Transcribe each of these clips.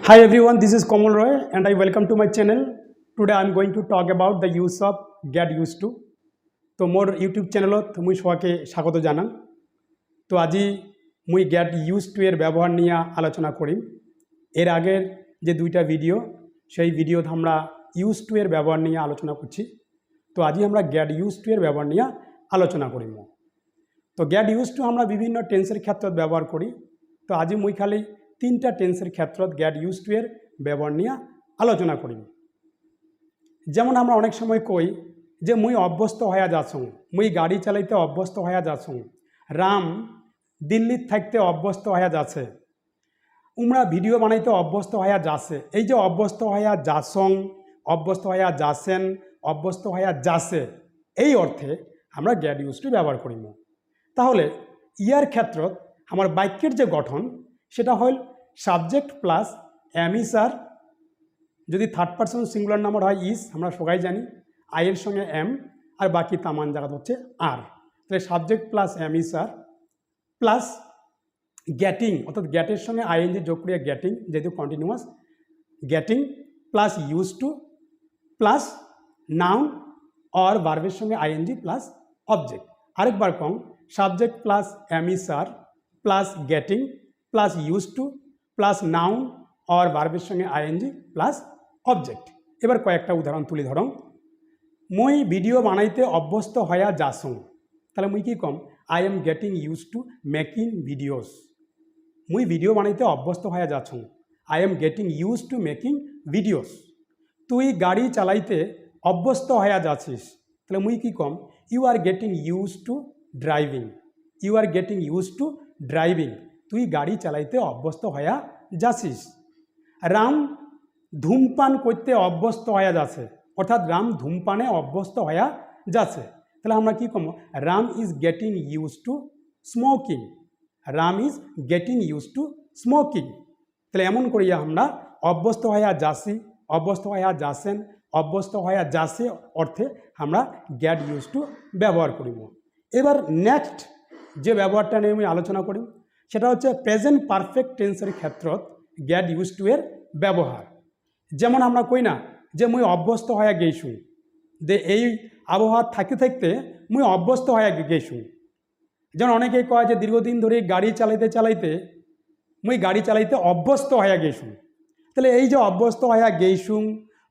Hi everyone, this is Komal Roy and I welcome to my channel. Today I am going to talk about the use of get used to. তো মোর YouTube চ্যানেলত মুই সবাইকে স্বাগত জানাং। তো আজি মুই gate use two এর ব্যবহার নিয়ে আলোচনা করিম। এর আগের যে দুইটা ভিডিও সেই ভিডিওতে আমরা ইউজ টু এর ব্যবহার নিয়ে আলোচনা করছি। তো আজি আমরা গেট ইউজ টু এর ব্যবহার নিয়ে আলোচনা করিম। তো গেট ইউজ টু আমরা বিভিন্ন টেন্সের ক্ষেত্রে ব্যবহার করি। তো আজি মুই খালি তিনটা টেন্সের ক্ষেত্রত গেট ইউজ টু এর ব্যবহার নিয়ে আলোচনা করিম। যেমন আমরা অনেক সময় কই যে মুই অভ্যস্ত হয়ে যাচ্ছুঁ, মুই গাড়ি চালাইতে অভ্যস্ত হয়ে যাচ্ছুঁ, রাম দিল্লিত থাকতে অভ্যস্ত হয়ে যাচ্ছে, উমরা ভিডিও বানাইতে অভ্যস্ত হয়ে যাচ্ছে। এই যে অভ্যস্ত হয়ে যাচ্ছং, অভ্যস্ত হয়ে যাচ্ছেন, অভ্যস্ত হয়ে যাচ্ছে, এই অর্থে আমরা গেট ইউজ টু ব্যবহার করিম। তাহলে ইয়ার ক্ষেত্রত আমার বাক্যের যে গঠন সেটা হল সাবজেক্ট প্লাস এম ইস আর, যদি থার্ড পারসন সিঙ্গুলার নাম্বার হয় ইস, আমরা সবাই জানি আইয়ের সঙ্গে এম আর বাকি তামান জায়গা হচ্ছে আর। তাহলে subject plus am is are plus getting, অর্থাৎ গেটের সঙ্গে আইএনজি যোগ করিয়া গেটিং, যেহেতু continuous, getting plus use to plus noun আর ভার্বের সঙ্গে আইএনজি প্লাস অবজেক্ট। আরেকবার কম, subject plus am is are plus getting plus use to plus noun আর ভার্বের সঙ্গে আইএনজি প্লাস অবজেক্ট। এবার কয়েকটা উদাহরণ তুলি ধরং। মুই ভিডিও বানাইতে অভ্যস্ত হয়ে যাচ্ছুঁ, তাহলে মুই কি কম, I am getting use to making videos. মুই ভিডিও বানাইতে অভ্যস্ত হয়ে যাচ্ছুঁ, I am getting use to making videos. তুই গাড়ি চালাইতে অভ্যস্ত হয়ে যাচ্ছিস, তাহলে মুই কি কম, you are getting use to driving. You are getting use to driving, তুই গাড়ি চালাইতে অভ্যস্ত হয়ে যাচ্ছিস। রাম ধূমপান করতে অভ্যস্ত হয়ে যাচ্ছে, অর্থাৎ রাম ধূমপানে অভ্যস্ত হয়ে যাচ্ছে। তাহলে আমরা কি কম, Ram is getting use to smoking. Ram is getting use to smoking. তাহলে এমন করিয়া আমরা অভ্যস্ত হয়ে যাচ্ছি, অভ্যস্ত হয়ে যাচ্ছেন, অভ্যস্ত হয়ে যাচ্ছে অর্থে আমরা গেট ইউজ টু ব্যবহার করিব। এবার নেক্সট যে ব্যবহারটা নিয়ে আমি আলোচনা করি সেটা হচ্ছে প্রেজেন্ট পারফেক্ট টেন্সের ক্ষেত্রত গেট ইউজ টু এর ব্যবহার। যেমন আমরা কই না যে মুই অভ্যস্ত হয়ে গেইছুঁ, যে এই আবহাওয়া থাকতে থাকতে মুই অভ্যস্ত হয়ে গেইছুঁ। যেমন অনেকেই কয় যে দীর্ঘদিন ধরে গাড়ি চালাইতে চালাইতে মুই গাড়ি চালাইতে অভ্যস্ত হয়ে গেইছুঁ। তাহলে এই যে অভ্যস্ত হয়ে গেইছুঁ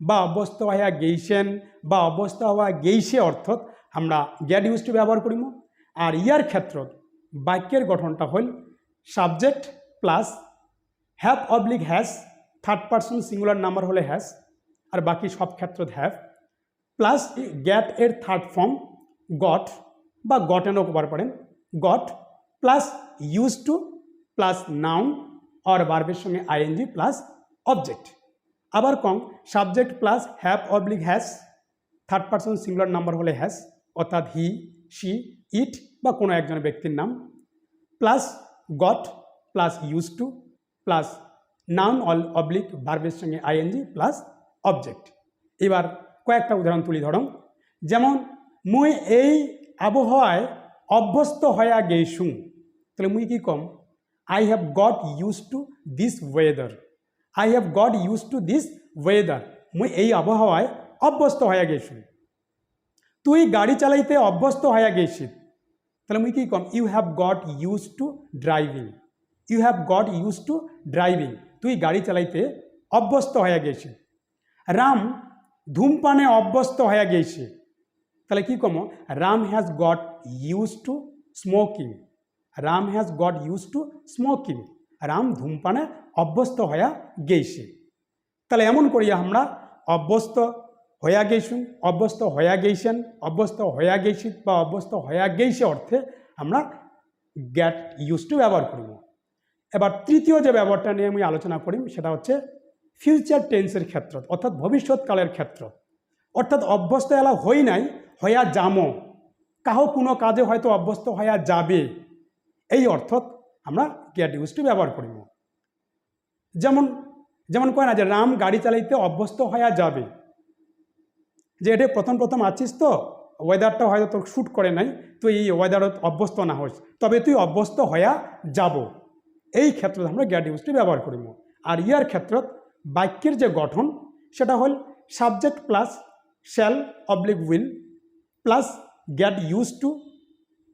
বা অভ্যস্ত হয়ে গেইছেন বা অভ্যস্ত হওয়া গেইছে অর্থত আমরা গেট ইউজ টু ব্যবহার করিম। আর ইয়ার ক্ষেত্রত বাক্যের গঠনটা হল subject plus have oblique has, third person singular number হলে হ্যাজ আর বাকি সব ক্ষেত্রত হ্যাভ, প্লাস গেট এর থার্ড ফর্ম গট বা গটেনও করতে পারেন, got plus use to plus noun আর ভার্বের সঙ্গে আইএনজি প্লাস অবজেক্ট। আবার কম, subject plus have oblique has, third person singular number হলে হ্যাজ, অর্থাৎ হি, শি, ইট বা কোনো একজন ব্যক্তির নাম, plus got plus use to plus noun oblique ভার্বের সঙ্গে আইএনজি প্লাস অবজেক্ট। এবার কয়েকটা উদাহরণ তুলি ধরুন। যেমন মুই এই আবহাওয়ায় অভ্যস্ত হয়ে গেইছুঁ, তাহলে মুই কি কম, I have got use to this weather. I have got use to this weather, মুই এই আবহাওয়ায় অভ্যস্ত হয়ে গেইছুঁ। তুই গাড়ি চালাইতে অভ্যস্ত হয়ে গেছিস, তাহলে মুই কি কম, you have got use to driving. You have got use to driving, তুই গাড়ি চালাইতে অভ্যস্ত হয়ে গেছিস। রাম ধূমপানে অভ্যস্ত হয়ে গেছে, তাহলে কি কম, Ram has got use to smoking. Ram has got use to smoking, Ram ধূমপানে অভ্যস্ত হয়ে গেছে। তাহলে এমন করিয়া আমরা অভ্যস্ত হয়ে গেছুঁ, অভ্যস্ত হয়ে গেছেন, অভ্যস্ত হয়ে গেছি বা অভ্যস্ত হয়ে গেছে অর্থে আমরা গেট ইউজ টু ব্যবহার করিব। এবার তৃতীয় যে ব্যবহারটা নিয়ে আমি আলোচনা করি সেটা হচ্ছে ফিউচার টেন্সের ক্ষেত্র, অর্থাৎ ভবিষ্যৎকালের ক্ষেত্র। অর্থাৎ অভ্যস্ত এলা হই নাই, হইয়া যামো, কাহো কোনো কাজে হয়তো অভ্যস্ত হইয়া যাবে, এই অর্থত আমরা গেট ইউজ টু ব্যবহার করিব। যেমন যেমন কয় না যে রাম গাড়ি চালাইতে অভ্যস্ত হইয়া যাবে, যে এটা প্রথম প্রথম আছিস তো ওয়েদারটা হয়তো তোর শ্যুট করে নাই, তুই এই ওয়েদারত অভ্যস্ত না হইস, তবে তুই অভ্যস্ত হইয়া যাব, এই ক্ষেত্রে আমরা গেট ইউজ টু ব্যবহার করিব। আর ইয়ার ক্ষেত্রত বাক্যের যে গঠন সেটা হল subject plus shall oblique will plus get use to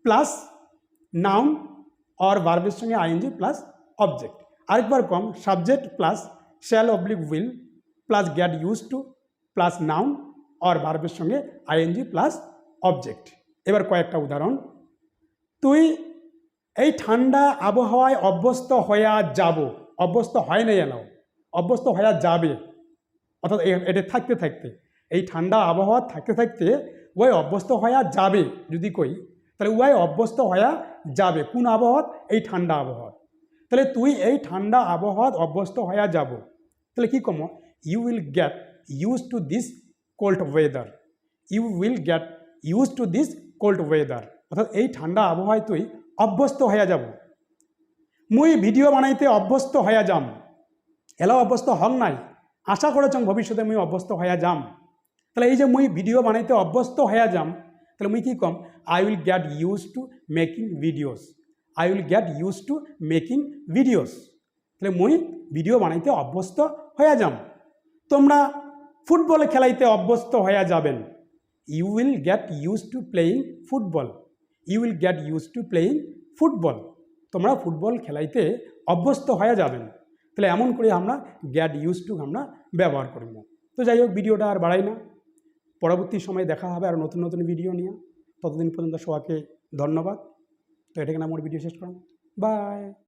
plus noun or ভার্বের সঙ্গে আইএনজি প্লাস অবজেক্ট। আরেকবার কম, subject plus shall oblique will plus get use to plus noun or ভার্বের সঙ্গে আইএনজি প্লাস অবজেক্ট। এবার কয়েকটা উদাহরণ। তুই এই ঠান্ডা আবহাওয়ায় অভ্যস্ত হইয়া যাব, অভ্যস্ত হয় না যেন, অভ্যস্ত হইয়া যাবে, অর্থাৎ এটা থাকতে থাকতে, এই ঠান্ডা আবহাওয়া থাকতে থাকতে ওই অভ্যস্ত হইয়া যাবে যদি কই, তাহলে ওই অভ্যস্ত হইয়া যাবে কোন আবহাওয়া? এই ঠান্ডা আবহাওয়া। তাহলে তুই এই ঠান্ডা আবহাওয়া অভ্যস্ত হইয়া যাব, তাহলে কি কম? You will get use to this cold weather, you will get use to this cold weather, অর্থাৎ এই ঠান্ডা আবহাওয়ায় তুই অভ্যস্ত হইয়া যাব। মুই ভিডিও বানাইতে অভ্যস্ত হইয়া যাম, এলাও অভ্যস্ত হন নাই, আশা করেছং ভবিষ্যতে মুই অভ্যস্ত হইয়া যাম। তাহলে এই যে মুই ভিডিও বানাইতে অভ্যস্ত হইয়া যাম, তাহলে মুই কি কম? I will get use to making videos, I will get use to making videos. তাহলে মুই ভিডিও বানাইতে অভ্যস্ত হইয়া যাম। তোমরা ফুটবল খেলাইতে অভ্যস্ত হইয়া যাবেন, you will get use to playing football, you will get use to playing football. তোমরা ফুটবল খেলাইতে অভ্যস্ত হয়ে যাবেন। তাহলে এমন করে আমরা গেট ইউজ টু আমরা ব্যবহার করব। তো যাই হোক, ভিডিওটা আর বাড়াই না, পরবর্তী সময়ে দেখা হবে আর নতুন নতুন ভিডিও নিয়ে। ততদিন পর্যন্ত সবাইকে ধন্যবাদ। তো এটাকে আমার ভিডিও শেষ করলাম, বাই।